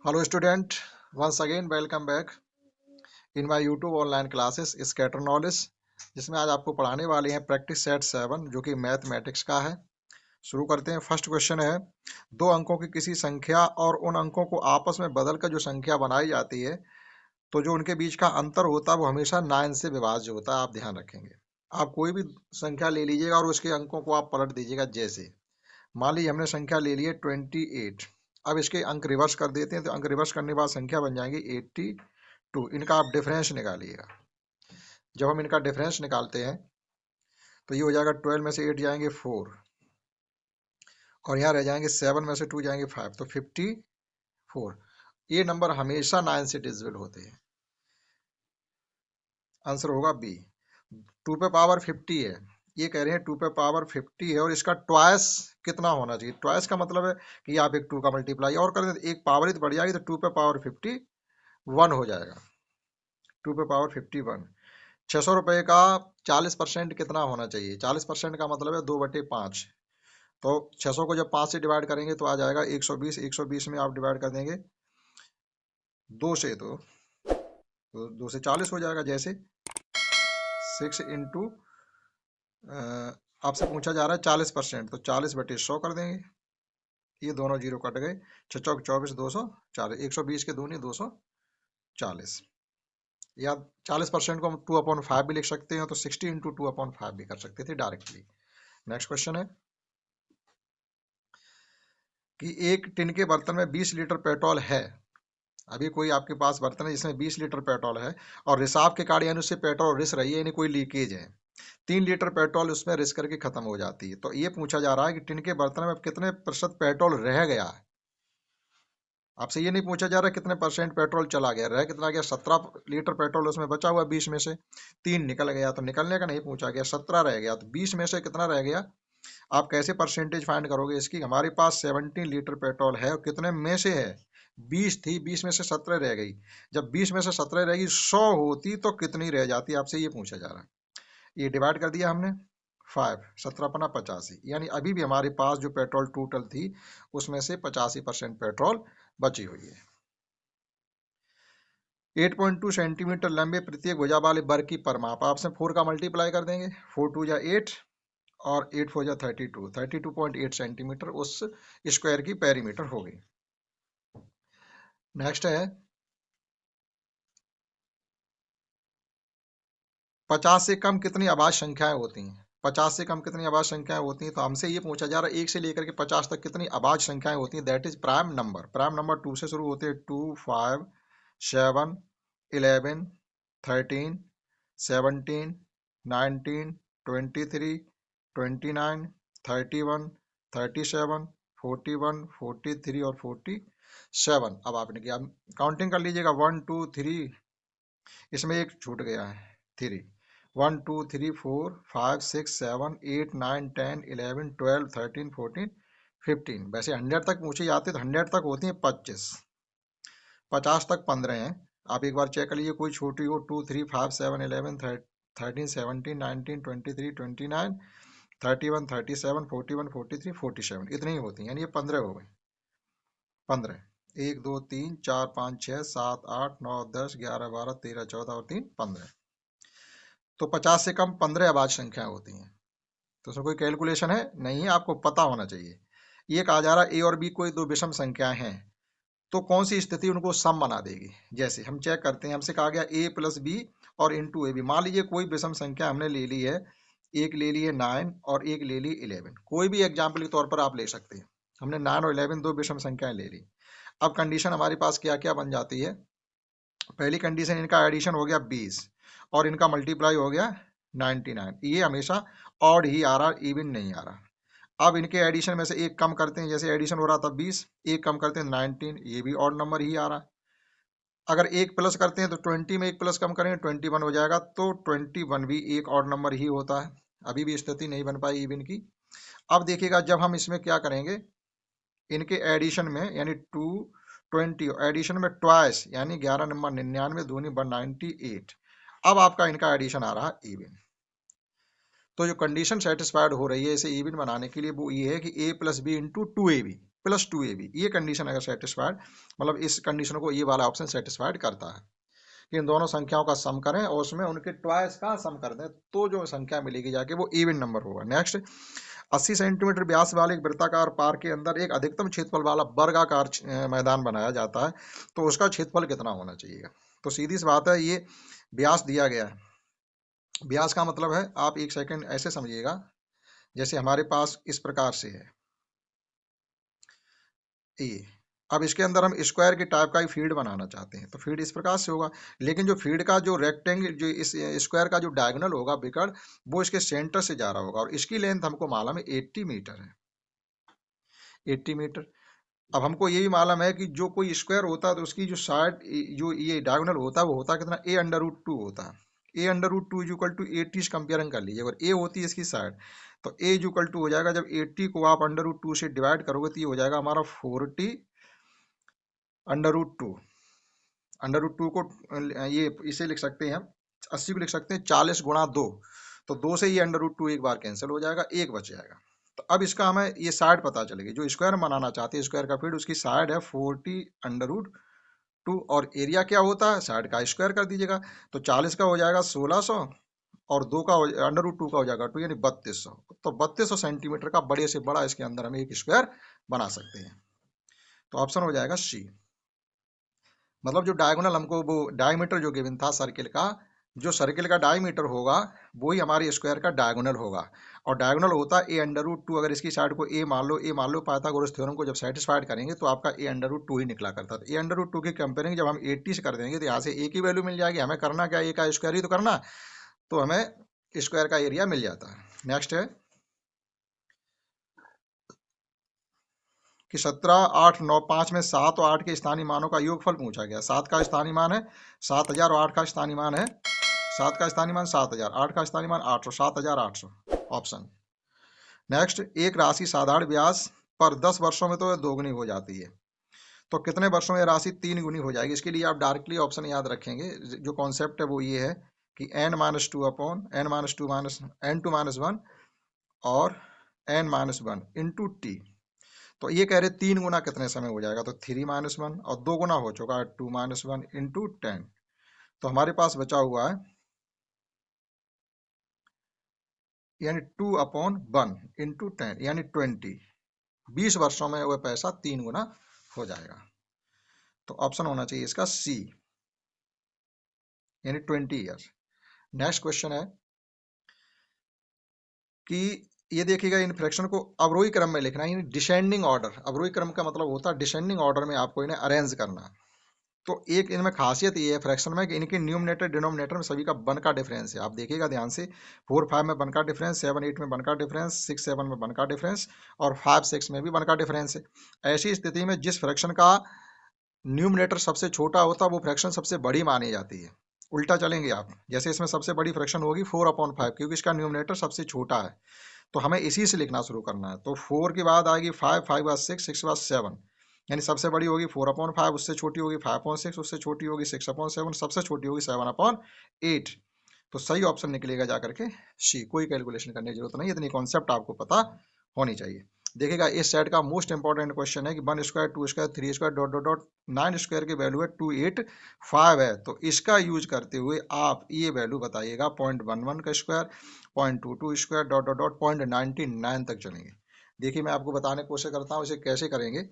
Hello student, once again welcome back in my YouTube online classes scatter knowledge, जिसमें आज आपको पढ़ाने वाले हैं प्रैक्टिस सेट 7 जो कि मैथमेटिक्स का है। शुरू करते हैं। फर्स्ट क्वेश्चन है, दो अंकों की किसी संख्या और उन अंकों को आपस में बदलकर जो संख्या बनाई जाती है तो जो उनके बीच का अंतर होता है वो हमेशा 9 से विभाज्य होता है। आप ध्यान रखेंगे। आप कोई भी संख्या ले लीजिएगा और उसके अंकों को आप पलट दीजिएगा। जैसे मान लीजिए हमने संख्या ले ली है 28। अब इसके अंक रिवर्स कर देते हैं तो अंक रिवर्स करने के बाद संख्या बन जाएंगी 82। इनका आप डिफरेंस निकालिएगा। जब हम इनका डिफरेंस निकालते हैं तो ये हो जाएगा 12 में से 8 जाएंगे 4 और यहाँ रह जाएंगे 7 में से 2 जाएंगे 5, तो 54। ये नंबर हमेशा 9 से डिविजिबल होते हैं। आंसर होगा बी। 2 पे पावर 50 है, ये कह रहे हैं 2 पे पावर 50 है और इसका ट्वाइस कितना होना चाहिए। ट्वाइस का मतलब है कि आप एक 2 का मल्टीप्लाई और कर दें, एक पावर ही तो बढ़ जाएगी, तो 2 पे पावर 51 हो जाएगा। 2 पे पावर 51। 600 रुपये का 40% कितना होना चाहिए। 40% का मतलब है 2/5। तो 600 को जब 5 से डिवाइड करेंगे तो आ जाएगा 120। 120 में आप डिवाइड कर देंगे 2 से, तो 2 से 40 हो जाएगा। जैसे 6 इंटू, आपसे पूछा जा रहा है 40%, तो 40/100 कर देंगे। ये दोनों जीरो कट गए। 6 चौक 24, 240। 120 के दूनी 240। या 40% को हम 2/5 भी लिख सकते हैं, तो 60 इंटू 2/5 भी कर सकते थे डायरेक्टली। नेक्स्ट क्वेश्चन है कि एक टिन के बर्तन में 20 लीटर पेट्रोल है। अभी कोई आपके पास बर्तन है जिसमें 20 लीटर पेट्रोल है और रिसाव के कारण यानी उससे पेट्रोल रिस रही है, यानी कोई लीकेज है। 3 लीटर पेट्रोल उसमें रिस करके खत्म हो जाती है। तो ये पूछा जा रहा है कि टिन के बर्तन में कितने प्रतिशत पेट्रोल रह गया है। आपसे ये नहीं पूछा जा रहा कितने परसेंट पेट्रोल चला गया, रह कितना गया। 17 लीटर पेट्रोल उसमें बचा हुआ, 20 में से 3 निकल गया, तो निकलने का नहीं पूछा गया, 17 रह गया। तो 20 में से कितना रह गया, आप कैसे परसेंटेज फाइंड करोगे इसकी। हमारे पास 17 लीटर पेट्रोल है और कितने में से है, 20 थी, 20 में से 17 रह गई। जब 20 में से 17 रहेगी 100 होती तो कितनी रह जाती, आपसे ये पूछा जा रहा है। ये डिवाइड कर दिया हमने 5, 17×5 85, यानी अभी भी हमारे पास जो पेट्रोल टोटल थी उसमें से 85% पेट्रोल बची हुई है। 8.2 सेंटीमीटर लंबे प्रत्येक भुजा वाले वर्ग की परिमाप, आपसे 4 का मल्टीप्लाई कर देंगे। 4 2 जा 8 और 8 4 जा 32। 32.8 सेंटीमीटर उस स्क्वायर की पेरीमीटर होगी। नेक्स्ट है 50 से कम कितनी अभाज्य संख्याएं होती हैं। 50 से कम कितनी अभाज्य संख्याएं होती हैं, तो हमसे ये पूछा जा रहा है 1 से लेकर के 50 तक कितनी अभाज्य संख्याएं होती हैं। That is prime number. Prime number 2 से शुरू होते हैं। 2 5 7 11 13 17 19 23 29 31 37 41 43 और 47। अब आपने क्या काउंटिंग कर लीजिएगा। 1 2 3, इसमें एक छूट गया है 3। 1 2 3 4 5 6 7 8 9 10 11 12 13 14 15। वैसे 100 तक पूछी जाती है तो 100 तक होती है 25। 50 तक 15 हैं। आप एक बार चेक कर लीजिए कोई छोटी हो। 2 3 5 7 11 13 17 19 23 29 31 37 41 43 47, इतनी ही होती हैं, यानी ये 15 हो गई। 15, 1 2 3 4 5 6 7 8 9 10 11 12 13 14 और 3 15। तो 50 से कम 15 अभाज्य संख्याएं होती हैं। तो उसमें कोई कैलकुलेशन है नहीं है, आपको पता होना चाहिए। ये कहा जा रहा है ए और बी कोई दो विषम संख्याएं हैं तो कौन सी स्थिति उनको सम बना देगी। जैसे हम चेक करते हैं, हमसे कहा गया ए प्लस बी और इंटू ए बी। मान लीजिए कोई विषम संख्या हमने ले ली है, एक ले ली है 9 और एक ले ली 11। कोई भी एग्जाम्पल के तौर पर आप ले सकते हैं। हमने 9 और 11 दो विषम संख्याएं ले ली। अब कंडीशन हमारे पास क्या क्या बन जाती है। पहली कंडीशन, इनका एडिशन हो गया 20 और इनका मल्टीप्लाई हो गया 99। ये हमेशा ऑड ही आ रहा, इवन नहीं आ रहा। अब इनके एडिशन में से एक कम करते हैं, जैसे एडिशन हो रहा था 20, एक कम करते हैं 19, ये भी ऑड नंबर ही आ रहा। अगर एक प्लस करते हैं तो 20 में एक प्लस कम करेंगे 21 हो जाएगा, तो 21 भी एक ऑड नंबर ही होता है। अभी भी स्थिति नहीं बन पाई इवन की। अब देखिएगा जब हम इसमें क्या करेंगे, इनके एडिशन में यानी 220 एडिशन में ट्वाइस यानी 11 नंबर 99 दूनी 198। अब आपका इनका एडिशन आ रहा है इवन। तो जो कंडीशन सेटिस्फाइड हो रही है इसे इवन बनाने के लिए वो ये है कि A plus B into 2ab plus 2ab, ये कंडीशन अगर सेटिस्फाइड, मतलब इस कंडीशन को ये वाला ऑप्शन सेटिस्फाइड करता है कि इन दोनों संख्याओं का सम करें और उसमें उनके ट्वाइस का सम कर दें, तो जो संख्या मिलेगी जाके वो इवन नंबर होगा। नेक्स्ट, 80 सेंटीमीटर व्यास वाले एक वृत्ताकार पार्क के अंदर एक अधिकतम क्षेत्रफल वाला वर्गाकार मैदान बनाया जाता है, तो उसका क्षेत्रफल कितना होना चाहिए? तो सीधी सी बात है, ये व्यास दिया गया है। व्यास का मतलब है, आप एक सेकंड ऐसे समझिएगा, जैसे हमारे पास इस प्रकार से है ये, अब इसके अंदर हम स्क्वायर की टाइप का ही फील्ड बनाना चाहते हैं, तो फील्ड इस प्रकार से होगा, लेकिन जो फील्ड का जो रेक्टेंगल, जो इस स्क्वायर का जो डायगोनल होगा विकर्ण, वो इसके सेंटर से जा रहा होगा, और इसकी लेंथ हमको मालूम है 80 मीटर है, 80 मीटर। अब हमको ये भी मालूम है कि जो कोई स्क्वायर होता है तो उसकी जो साइड, जो ये डायगोनल होता है, वो होता है कितना, a√2 होता है। a√2 इज इक्वल टू 80 से कंपेयरिंग कर लीजिए, अगर a होती है इसकी साइड, तो a इज इक्वल टू हो जाएगा, जब 80 को आप √2 से डिवाइड करोगे तो ये हो जाएगा हमारा 40 √2। √2 को ये इसे लिख सकते हैं हम, 80 को लिख सकते हैं 40 गुणा 2, तो 2 से ये √2 एक बार कैंसिल हो जाएगा, एक बच जाएगा। तो अब इसका हमें ये साइड पता चलेगी, जो स्क्वायर बनाना चाहते हैं स्क्वायर का फील्ड, उसकी साइड है 40 √2, और एरिया क्या होता है, साइड का स्क्वायर कर दीजिएगा, तो 40 का हो जाएगा 1600, और 2 का √2 का हो जाएगा 2, यानी 3200। तो 3200 सेंटीमीटर का बड़े से बड़ा इसके अंदर हम एक स्क्वायर बना सकते हैं, तो ऑप्शन हो जाएगा सी। मतलब जो डायगोनल हमको, वो डायमीटर जो गिवन था सर्किल का, जो सर्किल का डायमीटर होगा वही हमारे स्क्वायर का डायगोनल होगा, और डायगोनल होता है a√2। अगर इसकी साइड को a मान लो, पाइथागोरस थ्योरम को जब सेटिस्फाइड करेंगे तो आपका a√2 ही निकला करता था। a√2 की कंपेयरिंग जब हम 80 से कर देंगे तो यहाँ से a की वैल्यू मिल जाएगी, हमें करना क्या, a का स्क्वायर ही तो करना, तो हमें स्क्वायर का एरिया मिल जाता है। नेक्स्ट है कि 17, 8, 9, 5 में 7 और 8 के स्थानीय मानों का योगफल पूछा गया। 7 का स्थानीय मान है 7000 और 8 का स्थानीय मान है, 7 का स्थानीय मान 7000, 8 का स्थानीय मान 800, 7800 ऑप्शन। नेक्स्ट, एक राशि साधारण ब्याज पर 10 वर्षों में तो दोगुनी हो जाती है, तो कितने वर्षों में राशि 3 गुनी हो जाएगी? इसके लिए आप डायरेक्टली ऑप्शन याद रखेंगे। जो कॉन्सेप्ट है वो ये है कि n-2 upon n-2 minus n2-1 और n-1 इंटू टी। तो ये कह रहे 3 गुना कितने समय हो जाएगा, तो 3-1, और 2 गुना हो चुका है 2-1 इंटू 10, तो हमारे पास बचा हुआ है यानी 2/1 इंटू 10 यानी 20 वर्षों में वह पैसा 3 गुना हो जाएगा, तो ऑप्शन होना चाहिए इसका सी, यानी 20 ईयर। नेक्स्ट क्वेश्चन है कि ये देखिएगा, इन फ्रैक्शन को अवरोही क्रम में लिखना है, यानी डिसेंडिंग ऑर्डर। अवरोही क्रम का मतलब होता है डिसेंडिंग ऑर्डर में आपको इन्हें अरेंज करना है। तो एक इनमें खासियत ये है फ्रैक्शन में कि इनके न्यूमरेटर डिनोमिनेटर में सभी का 1 का डिफरेंस है। आप देखिएगा ध्यान से, 4, 5 में 1 का डिफरेंस, 7, 8 में 1 का डिफरेंस, 6, 7 में 1 का डिफरेंस, और 5, 6 में भी 1 का डिफरेंस है। ऐसी स्थिति में जिस फ्रैक्शन का न्यूमरेटर सबसे छोटा होता है वो फ्रैक्शन सबसे बड़ी मानी जाती है। उल्टा चलेंगे आप, जैसे इसमें सबसे बड़ी फ्रैक्शन होगी 4/5, क्योंकि इसका न्यूमरेटर सबसे छोटा है, तो हमें इसी से लिखना शुरू करना है। तो 4 के बाद आएगी 5, 5 के बाद 6, 6 के बाद 7, यानी सबसे बड़ी होगी 4/5, उससे छोटी होगी 5/6, उससे छोटी होगी 6/7, सबसे छोटी होगी 7/8। तो सही ऑप्शन निकलेगा जाकर के सी। कोई कैलकुलेशन करने की जरूरत नहीं, इतनी कॉन्सेप्ट आपको पता होनी चाहिए। देखिएगा इस सेट का मोस्ट इंपॉर्टेंट क्वेश्चन है कि 1 square 2 square 3 square dot dot dot 9 square की वैल्यू है 285 है, तो इसका यूज करते हुए आप ये वैल्यू बताइएगा 0.11 का square, 0.22 square dot dot dot 0.99 तक चलेंगे। देखिए मैं आपको बताने की कोशिश करता हूँ इसे कैसे करेंगे।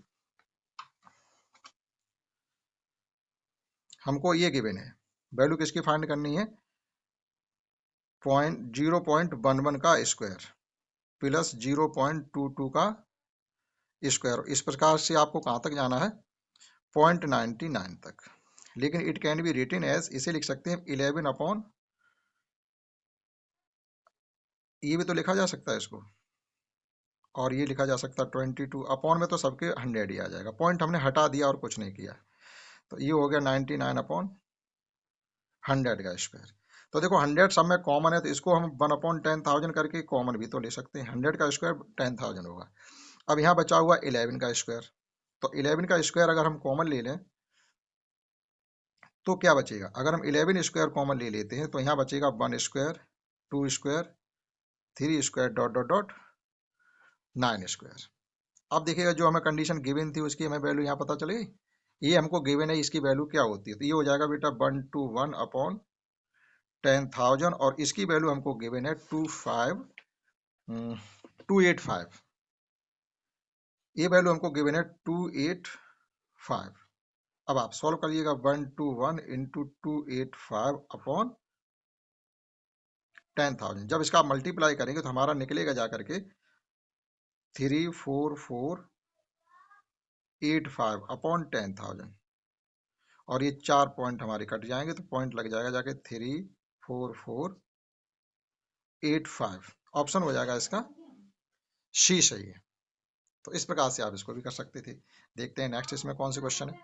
हमको ये गिवन है, वैल्यू किसकी फाइंड करनी है, 0.11 का स्क्वायर प्लस 0.22 का स्क्वायर। इस प्रकार से आपको कहाँ तक जाना है, 0.99 तक। लेकिन it can be written as, इसे लिख सकते हैं 11 अपॉन, ये भी तो लिखा जा सकता है इसको, और ये लिखा जा सकता है 22 अपॉन में, तो सबके 100 ही आ जाएगा। पॉइंट हमने हटा दिया और कुछ नहीं किया, तो ये हो गया 99/100 का स्क्वायर। तो देखो 100 सब में कॉमन है, तो इसको हम 1/10,000 करके कॉमन भी तो ले सकते हैं। 100 का स्क्वायर 10,000 होगा। अब यहाँ बचा हुआ 11 का स्क्वायर, तो 11 का स्क्वायर अगर हम कॉमन ले लें तो क्या बचेगा, अगर हम 11 स्क्वायर कॉमन ले लेते हैं तो यहाँ बचेगा 1 square 2 square 3 square dot dot dot 9 square. अब देखिएगा जो हमें कंडीशन गिवन थी उसकी हमें वैल्यू यहाँ पता चलेगी। ये हमको गिवन है, इसकी वैल्यू क्या होती है, तो ये हो जाएगा बेटा 1 to 1 अपॉन 10,000 और इसकी वैल्यू हमको गिवन है 285। ये वैल्यू हमको गिवन है 285। अब आप सॉल्व करिएगा 1 to 1 इंटू 285 अपॉन 10,000। जब इसका मल्टीप्लाई करेंगे तो हमारा निकलेगा जा करके 34485 अपॉन 10,000 और ये 4 पॉइंट हमारे कट जाएंगे तो पॉइंट लग जाएगा जाके 34485। ऑप्शन हो जाएगा इसका सी सही है। तो इस प्रकार से आप इसको भी कर सकते थे। देखते हैं नेक्स्ट इसमें कौन से क्वेश्चन है।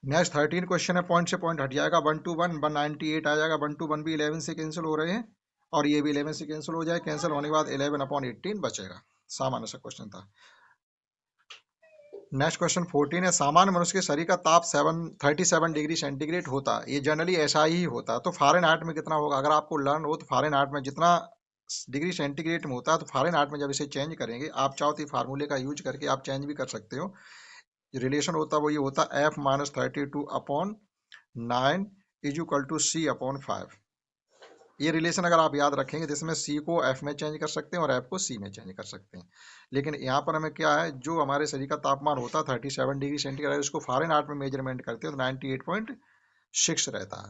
नेक्स्ट 13 क्वेश्चन है, पॉइंट से पॉइंट हट जाएगा। 1 to 1 198 आ जाएगा। 1 to 1 भी 11 से कैंसिल हो रहे हैं और ये भी 11 से कैंसिल हो जाए। कैंसिल होने के बाद 11/18 बचेगा। सामान्य सा क्वेश्चन था। नेक्स्ट क्वेश्चन 14 है, सामान्य मनुष्य के शरीर का ताप 37 डिग्री सेंटीग्रेड होता है, ये जनरली ऐसा ही होता है, तो फ़ारेनहाइट में कितना होगा। अगर आपको लर्न हो तो फ़ारेनहाइट में जितना डिग्री सेंटीग्रेड में होता है तो फ़ारेनहाइट में जब इसे चेंज करेंगे, आप चाहो तो फार्मूले का यूज करके आप चेंज भी कर सकते हो। रिलेशन होता है वो ये होता है F-32/9 is equal to C/5। ये रिलेशन अगर आप याद रखेंगे जिसमें C को F में चेंज कर सकते हैं और F को C में चेंज कर सकते हैं। लेकिन यहाँ पर हमें क्या है, जो हमारे शरीर का तापमान होता है 37 डिग्री सेंटीग्रेड, उसको फ़ारेनहाइट में मेजरमेंट करते हैं तो 98.6 रहता है।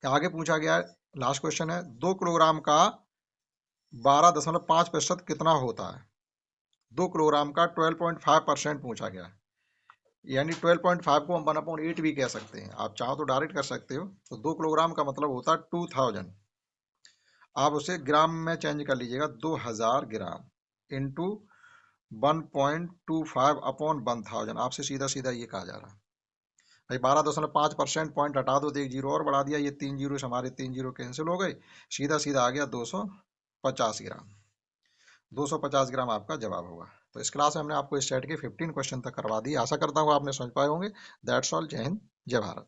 आगे पूछा गया है, लास्ट क्वेश्चन है, 2 किलोग्राम का 12.5% कितना होता है। 2 किलोग्राम का 12.5% पूछा गया है, यानी 12.5 को हम 1/8 भी कह सकते हैं। आप चाहो तो डायरेक्ट कर सकते हो। तो 2 किलोग्राम का मतलब होता है 2000। आप उसे ग्राम में चेंज कर लीजिएगा, 2000 ग्राम इंटू 1.25 अपॉन 1000। आपसे सीधा सीधा ये कहा जा रहा है भाई 12.5% पॉइंट हटा दो तो एक जीरो और बढ़ा दिया, ये 3 जीरो से हमारे 3 जीरो कैंसिल हो गए, सीधा सीधा आ गया 250 ग्राम। 250 ग्राम आपका जवाब होगा। तो इस क्लास में हमने आपको इस सेट के 15 क्वेश्चन तक करवा दिए। आशा करता हूँ आपने समझ पाए होंगे। That's all. जय हिंद, जय भारत।